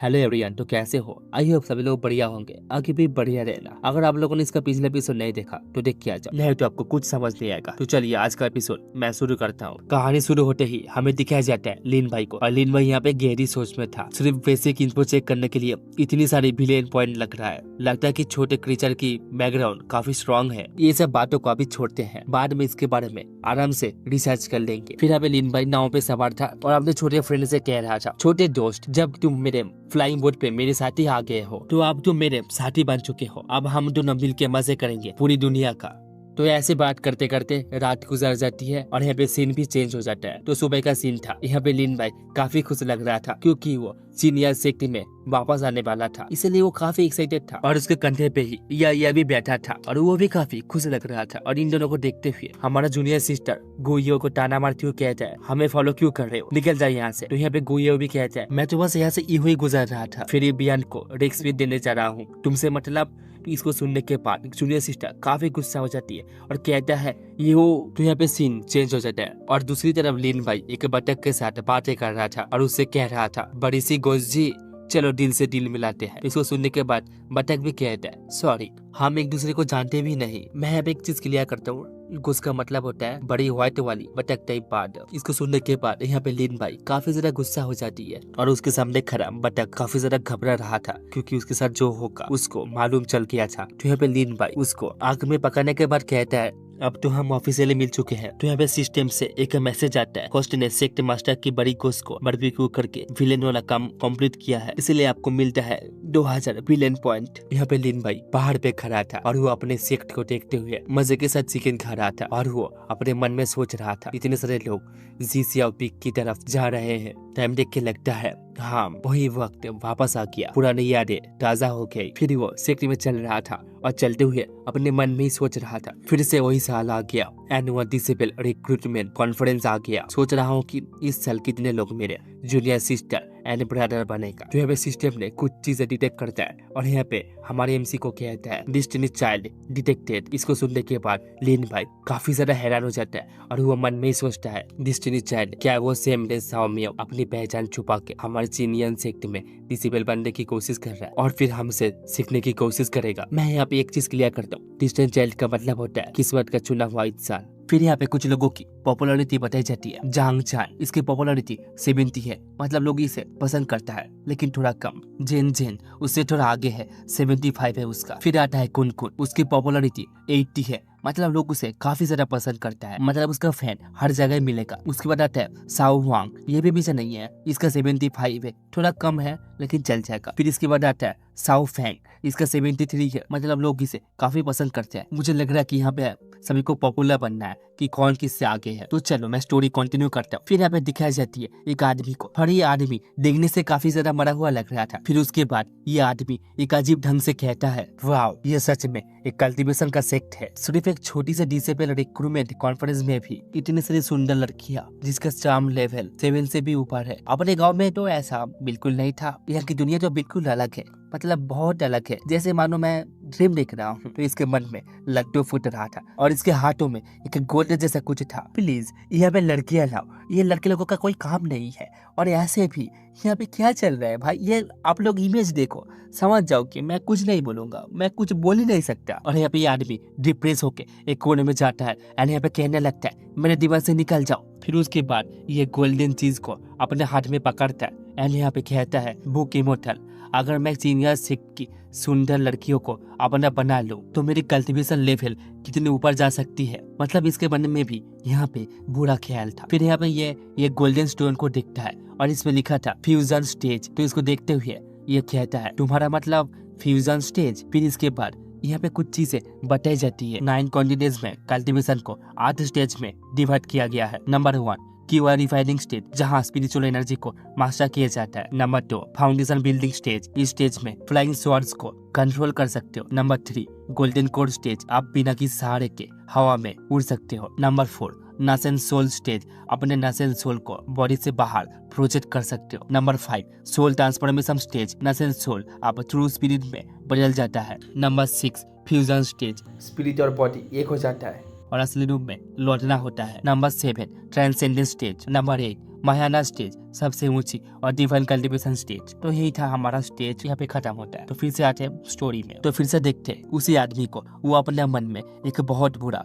Hello everyone, तो कैसे हो? आई होप सभी लोग बढ़िया होंगे, आगे भी बढ़िया रहना। अगर आप लोगों ने इसका पिछला एपिसोड नहीं देखा तो देख के आ जाओ, नहीं तो आपको कुछ समझ नहीं आएगा। तो चलिए आज का एपिसोड मैं शुरू करता हूँ। कहानी शुरू होते ही हमें दिखाया जाता है लीन भाई को, और लीन भाई यहाँ पे गहरी सोच में था। सिर्फ बेसिक इन्फो चेक करने के लिए इतनी सारी विलेन पॉइंट लग रहा है। लगता है कि छोटे क्रीचर की बैकग्राउंड काफी स्ट्रॉन्ग है। ये सब बातों को अभी छोड़ते हैं, बाद में इसके बारे में आराम से रिसर्च कर लेंगे। फिर यहाँ पे लीन भाई नाव पे सवार था और अपने छोटे फ्रेंड से कह रहा था, छोटे दोस्त, जब तुम मेरे फ्लाइंग बोट पे मेरे साथी आ गए हो तो अब तुम मेरे साथी बन चुके हो। अब हम दोनों मिल के मजे करेंगे पूरी दुनिया का। तो ऐसे बात करते करते रात गुजर जाती है और यहाँ पे सीन भी चेंज हो जाता है। तो सुबह का सीन था। यहाँ पे लीन भाई काफी खुश लग रहा था क्योंकि वो सीनियर सेक्ट में वापस आने वाला था, इसलिए वो काफी एक्साइटेड था। और उसके कंधे पे ही यह भी बैठा था और वो भी काफी खुश लग रहा था। और इन दोनों को देखते हुए हमारा जूनियर सिस्टर गुइयो को ताना मारती हुए कहता है, हमें फॉलो क्यों कर रहे हो, निकल जाए यहाँ से। तो यहाँ पे गुइयो भी कहता है, मैं तो बस यहाँ से यूं ही गुजर रहा था, फिर ये बियान को रिक्स भी देने जा रहा हूँ तुमसे मतलब। इसको सुनने के बाद जूनियर सिस्टर काफी गुस्सा हो जाती है और कहता है ये वो। तो यहाँ पे सीन चेंज हो जाता है और दूसरी तरफ लीन भाई एक बतख के साथ बातें कर रहा था और उससे कह रहा था, बड़ी सी गोश्त जी, चलो दिल से दिल मिलाते हैं। इसको सुनने के बाद बतख भी कहता है, सॉरी, हम एक दूसरे को जानते भी नहीं। मैं अब एक चीज क्लियर करता हूँ, गुस्सा का मतलब होता है बड़ी व्हाइट वाली बतख टाइप बात। इसको सुनने के बाद यहाँ पे लीन भाई काफी ज्यादा गुस्सा हो जाती है और उसके सामने खड़ा बतख काफी ज्यादा घबरा रहा था क्योंकि उसके साथ जो होगा उसको मालूम चल गया था। तो यहाँ पे लीन भाई उसको आग में पकाने के बाद कहता है, अब तो हम ऑफिशियली मिल चुके हैं। तो यहाँ पे सिस्टम से एक मैसेज आता है, होस्ट ने सेक्ट मास्टर की बड़ी गोश्त को बारबेक्यू करके विलेन वाला काम कंप्लीट किया है, इसलिए आपको मिलता है 2000 विलेन पॉइंट। यहाँ पे लीन भाई पहाड़ पे खड़ा था और वो अपने सेक्ट को देखते हुए मजे के साथ चिकन खा रहा था और वो अपने मन में सोच रहा था, इतने सारे लोग जी सियाओ पीक की तरफ जा रहे हैं। टाइम देख के लगता है हाँ वही वक्त वापस आ गया, पुरानी यादें ताजा हो गई। फिर वो सेक्ट में चल रहा था और चलते हुए अपने मन में ही सोच रहा था, फिर से वही साल आ गया, एनुअल डिसेबल रिक्रूटमेंट कॉन्फ्रेंस आ गया। सोच रहा हूँ कि इस साल कितने लोग मेरे जूनियर सिस्टर एंड ब्रदर बनेगा। तो यहाँ पे सिस्टम ने कुछ चीजें डिटेक्ट करता है और यहाँ पे हमारे एमसी को कहता है, डिस्टिनी चाइल्ड डिटेक्टेड। इसको सुनने के बाद लीन भाई काफी ज्यादा हैरान हो जाता है और वो मन में ही सोचता है, डिस्टिनी चाइल्ड, क्या वो सेम डे साओमियो अपनी पहचान छुपा के हमारे सीनियर सेक्ट में डिसेबल बनने की कोशिश कर रहा है और फिर हमसे सीखने की कोशिश करेगा। मैं यहाँ पे एक चीज क्लियर करता हूँ, डिस्टिनी चाइल्ड का मतलब होता है किस्मत का चुना हुआ इंसान। फिर यहाँ पे कुछ लोगों की पॉपुलैरिटी बताई जाती है। जांग चान, इसकी पॉपुलैरिटी 70 है, मतलब लोग इसे पसंद करता है लेकिन थोड़ा कम। जेन जेन उससे थोड़ा आगे है, 75 है उसका। फिर आता है कुन कुन, उसकी पॉपुलैरिटी 80 है, मतलब लोग उसे काफी ज्यादा पसंद करता है, मतलब उसका फैन हर जगह मिलेगा। उसके बाद आता है साओ वांग, ये भी पीछे नहीं है, इसका 75 है, थोड़ा कम है लेकिन चल जाएगा। फिर इसके बाद आता है साओ फैंग, इसका 73 है, मतलब लोग इसे काफी पसंद करते हैं। मुझे लग रहा है कि यहाँ पे सभी को पॉपुलर बनना है कि कौन किससे आगे है। तो चलो मैं स्टोरी कंटिन्यू करता हूँ। फिर यहाँ पे दिखाई जाती है एक आदमी को, और ये आदमी देखने से काफी ज्यादा मरा हुआ लग रहा था। फिर उसके बाद ये आदमी एक अजीब ढंग से कहता है, वाओ, ये सच में एक कल्टीवेशन का सेक्ट है। सिर्फ एक छोटी सी डिसेबल रिक्रूटमेंट कॉन्फ्रेंस में भी इतनी सारी सुंदर लड़कियां जिसका चार्म लेवल 7 से भी ऊपर है। अपने गाँव में तो ऐसा बिल्कुल नहीं था। यहाँ की दुनिया तो बिल्कुल अलग है, मतलब बहुत अलग है, जैसे मानो मैं ड्रीम देख रहा हूँ। तो इसके मन में लड्डू फूट रहा था और इसके हाथों में एक गोल्ड जैसा कुछ था। प्लीज यहाँ पे लड़कियां लाओ, ये लड़के लोगों का कोई काम नहीं है। और ऐसे भी यहाँ पे क्या चल रहा है भाई, ये आप लोग इमेज देखो, समझ जाओ कि मैं कुछ नहीं बोलूंगा, मैं कुछ बोल ही नहीं सकता। और यहाँ पे ये आदमी डिप्रेस होके एक कोने में जाता है एंड यहाँ पे कहने लगता है, मेरे दीवार से निकल जाओ। फिर उसके बाद ये गोल्डन चीज को अपने हाथ में पकड़ता है एंड यहाँ पे कहता है, बुक इमोर्टल, अगर मैं सीनियर सेक्ट की सुंदर लड़कियों को अपना बना लूं तो मेरी कल्टीवेशन लेवल कितने ऊपर जा सकती है। मतलब इसके मन में भी यहाँ पे बुरा ख्याल था। फिर यहाँ पे ये गोल्डन स्टोन को देखता है और इसमें लिखा था फ्यूजन स्टेज। तो इसको देखते हुए ये कहता है, तुम्हारा मतलब फ्यूजन स्टेज। फिर इसके बाद यहाँ पे कुछ चीजें बताई जाती है। 9 कॉन्टिनेंट्स में कल्टीवेशन को 8 स्टेज में डिवाइड किया गया है। नंबर 1 क्यूआर रिफाइनिंग स्टेज, जहाँ स्पिरिचुअल एनर्जी को मास्टर किया जाता है। नंबर 2 फाउंडेशन बिल्डिंग स्टेज, इस स्टेज में फ्लाइंग स्वॉर्ड्स को कंट्रोल कर सकते हो। नंबर 3 गोल्डन कोर स्टेज, आप बिना किसी सहारे के हवा में उड़ सकते हो। नंबर 4 नसेन सोल स्टेज, अपने नसेन सोल को बॉडी से बाहर प्रोजेक्ट कर सकते हो। नंबर 5 सोल ट्रांसफॉर्मेशन स्टेज, नसेन सोल आप ट्रू स्पिरिट में बदल जाता है। नंबर 6 फ्यूजन स्टेज, स्पिरिट और बॉडी एक हो जाता है और असली रूप में लौटना होता है। Number 7 transcendent stage. Number 8 Mahayana stage सबसे ऊंची और डिवाइन कल्टीवेशन स्टेज। तो यही था हमारा स्टेज, यहाँ पे खत्म होता है। तो फिर से आते हैं स्टोरी में। तो फिर से देखते हैं उसी आदमी को, वो अपने मन में एक बहुत बुरा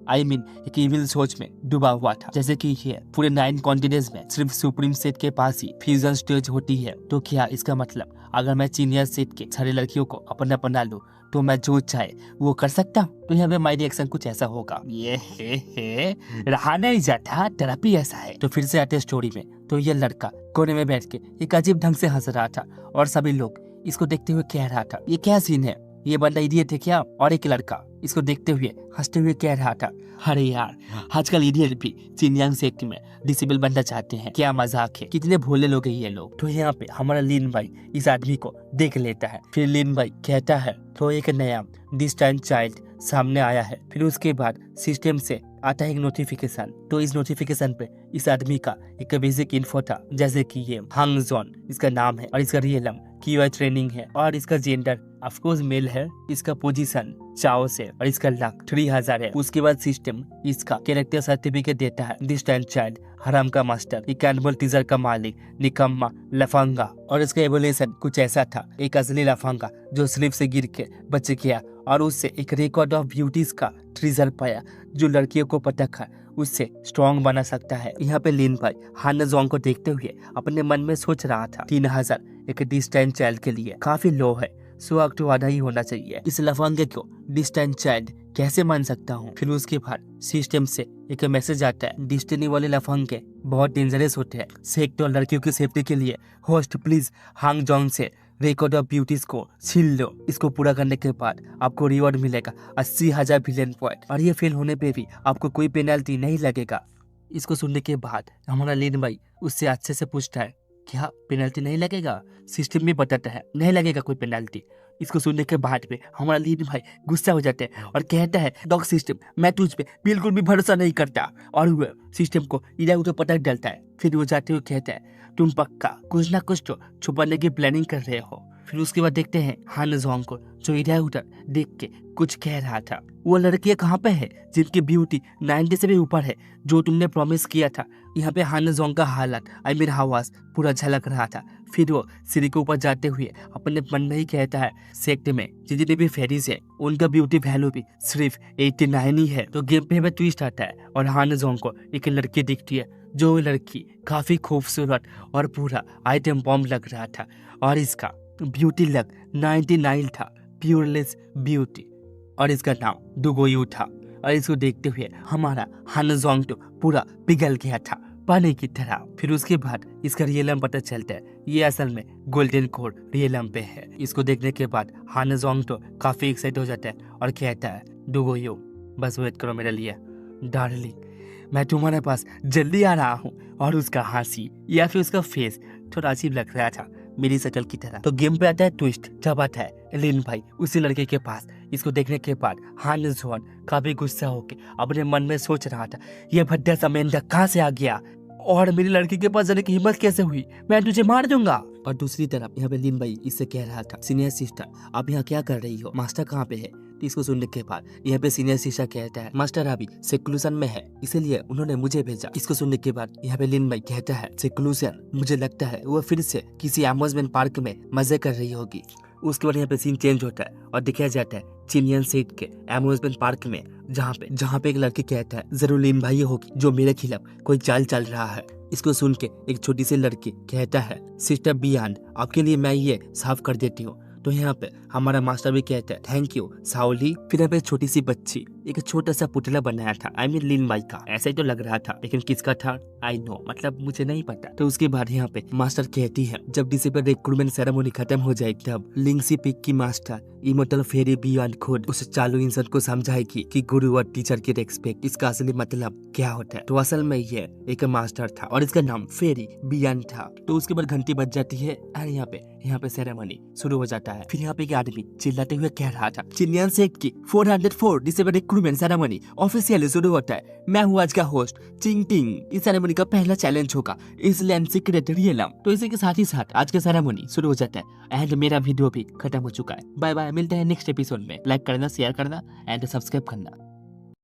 एक इविल सोच में डूबा हुआ था। जैसे कि ये पूरे 9 कॉन्टिनेंट्स में सिर्फ सुप्रीम सेट के पास ही फ्यूजन स्टेज होती है। तो क्या इसका मतलब अगर मैं सीनियर सेट के सारी लड़कियों को अपना बना लूं तो मैं जो चाहे वो कर सकता हूँ? तो यहाँ पे माई रिएक्शन कुछ ऐसा होगा, ये हे रहा नहीं जाता, थेरेपी ऐसा है। तो फिर से आते स्टोरी में। तो ये लड़का कोने में बैठ के एक अजीब ढंग से हंस रहा था और सभी लोग इसको देखते हुए कह रहा था ये क्या सीन है, ये बंदा इडियट है क्या? और एक लड़का इसको देखते हुए हंसते हुए कह रहा था, अरे यार आजकल इडियट भी चिनयांग सेक्ट में डिसेबल बनना चाहते हैं, क्या मजाक है, कितने भोले लोग हैं ये लोग। तो यहाँ पे हमारा लिन भाई इस आदमी को देख लेता है। फिर लिन भाई कहता है तो एक नया दिस टाइम चाइल्ड सामने आया है। फिर उसके बाद सिस्टम से आता है एक नोटिफिकेशन। तो इस नोटिफिकेशन पे इस आदमी का एक बेसिक इन्फो था, जैसे कि ये हांग जॉन इसका नाम है और इसका रियलम कीवाई ट्रेनिंग है और इसका जेंडर ऑफ कोर्स मेल है, इसका पोजीशन चाओ से और इसका लक 3000 है। उसके बाद सिस्टम इसका कैरेक्टर सर्टिफिकेट देता है, दिस टाइम चाइल्ड हराम का मास्टर, एक कैनिबल टीजर का मालिक, निकम्मा लफंगा। और इसका एवोल्यूशन कुछ ऐसा था, एक असली लफंगा जो स्लिप से गिर के बच गया और उससे एक रिकॉर्ड ऑफ ब्यूटीज का ट्रीजर पाया जो लड़कियों को पटक उससे स्ट्रॉन्ग बना सकता है। यहाँ पे लिन भाई हान जोंग को देखते हुए अपने मन में सोच रहा था 3000 एक डिस्टेंट चाइल्ड के लिए काफी लो है, सो अक तो आधा ही होना चाहिए। इस लफंगे को डिस्टेंट चाइल्ड कैसे मान सकता हूँ? फिर उसके बाद सिस्टम से एक मैसेज आता है, डिस्टिनी वाले लफंगे बहुत डेंजरस होते हैं, सेक्ट और लड़कियों की सेफ्टी के लिए होस्ट प्लीज हांग जोंग से रिकॉर्ड ऑफ ब्यूटीज को छीन लो। इसको पूरा करने के बाद आपको रिवॉर्ड मिलेगा 80,000 बिलियन पॉइंट और ये फेल होने पे भी आपको कोई पेनल्टी नहीं लगेगा। इसको सुनने के बाद हमारा लिन भाई उससे अच्छे से पूछता है, क्या पेनल्टी नहीं लगेगा? सिस्टम में बताता है नहीं लगेगा कोई पेनल्टी। इसको सुनने के बाद में हमारा लिन भाई गुस्सा हो जाता है और कहता है, डॉग सिस्टम मैं तुझ पे बिल्कुल भी भरोसा नहीं करता, और वो सिस्टम को इधर उधर पटक डालता है। फिर वो जाते हुए कहता है, तुम पक्का कुछ ना कुछ तो छुपाने की प्लानिंग कर रहे हो। फिर उसके बाद देखते हैं हान जोंग को जो इधर उधर देख के कुछ कह रहा था, वो लड़कियां कहाँ पे है जिनकी ब्यूटी 90 से भी ऊपर है जो तुमने प्रॉमिस किया था? यहाँ पे हान जोंग का हालत हवास पूरा झलक रहा था। फिर वो सीढ़ी के ऊपर जाते हुए अपने मन में ही कहता है, सेक्ट में जितने भी फेरीज है उनका ब्यूटी वैल्यू भी सिर्फ 89 ही है। तो गेम पे में ट्विस्ट आता है और हान जोंग को एक लड़की दिखती है जो लड़की काफी खूबसूरत और पूरा आइटम बॉम्ब लग रहा था और इसका ब्यूटी लग 99 था, प्योरलेस ब्यूटी, और इसका नाम दुगोयू था। और इसको देखते हुए हमारा हान जोंग तो पूरा पिघल गया था पानी की तरह। फिर उसके बाद इसका रियलम पता चलता है, ये असल में गोल्डन कोड रियलम पे है। इसको देखने के बाद हान जोंग तो काफी एक्साइट हो जाता है और कहता है, दुगोयू बस वेट करो मेरे लिए डार्लिंग, मैं तुम्हारे पास जल्दी आ रहा हूँ। और उसका हंसी या फिर उसका फेस थोड़ा अजीब लग रहा था मेरी शक्ल की तरह। तो गेम पे आता है ट्विस्ट, जब आता है लिन भाई उसी लड़के के पास। इसको देखने के बाद हान जोंग काफी गुस्सा होके अपने मन में सोच रहा था, ये भद्दा सा मेंढक कहाँ से आ गया और मेरी लड़की के पास जाने की हिम्मत कैसे हुई, मैं तुझे मार दूंगा। और दूसरी तरफ यहाँ पे लिन भाई इससे कह रहा था, सीनियर सिस्टर आप यहाँ क्या कर रही हो, मास्टर कहाँ पे है? तो इसको सुनने के बाद यहाँ पे सीनियर सिस्टर कहता है, मास्टर अभी सेक्लूशन में है इसीलिए उन्होंने मुझे भेजा। इसको सुनने के बाद यहाँ पे लिन भाई कहता है, सेक्लूशन, मुझे लगता है वो फिर से किसी अम्यूजमेंट पार्क में मजे कर रही होगी। उसके बाद यहाँ पे सीन चेंज होता है और दिखाया जाता है चिनियन सेट के अम्यूजमेंट पार्क में, जहाँ पे एक लड़की कहता है, जरूर लिन भाई होगी जो मेरे खिलाफ कोई चाल चल रहा है। इसको सुन के एक छोटी सी लड़की कहता है, सिस्टर बियान आपके लिए मैं ये साफ कर देती हूँ। तो यहाँ पे हमारा मास्टर भी कहता है, थैंक यू साओली। फिर यहाँ पे छोटी सी बच्ची एक छोटा सा पुतला बनाया था, आई मीन लिन भाई का, ऐसा ही तो लग रहा था, लेकिन किसका था आई नो, मतलब मुझे नहीं पता। तो उसके बाद यहाँ पे मास्टर कहती है, जब डिसेबल रिक्रूटमेंट सेरेमनी खत्म हो जाएगी तब लिंगसी पिक की मास्टर इमोर्टल फेरी बियान खुद उस चालू इंसान को समझाएगी कि गुरु और टीचर की रेस्पेक्ट इसका असली मतलब क्या होता है। तो असल में ये एक मास्टर था और इसका नाम फेरी बियान था। तो उसके बाद घंटी बज जाती है और यहाँ पे सेरेमनी शुरू हो जाता है। फिर यहाँ पे एक आदमी चिल्लाते हुए कह रहा था, चिनियन सेक्ट की 404 डिसेबल रिक्रूटमेंट सेरेमनी ऑफिशियली शुरू होता है। मैं हूँ आज का होस्ट चिंग टिंग। इस सेरेमनी का पहला चैलेंज होगा इसलैंड सीक्रेट रियलम। तो इसी के साथ ही साथ आज का सेरेमनी शुरू हो जाता है एंड मेरा वीडियो भी खत्म हो चुका है। बाय बाय, मिलते हैं नेक्स्ट एपिसोड में। लाइक करना, शेयर करना एंड सब्सक्राइब करना।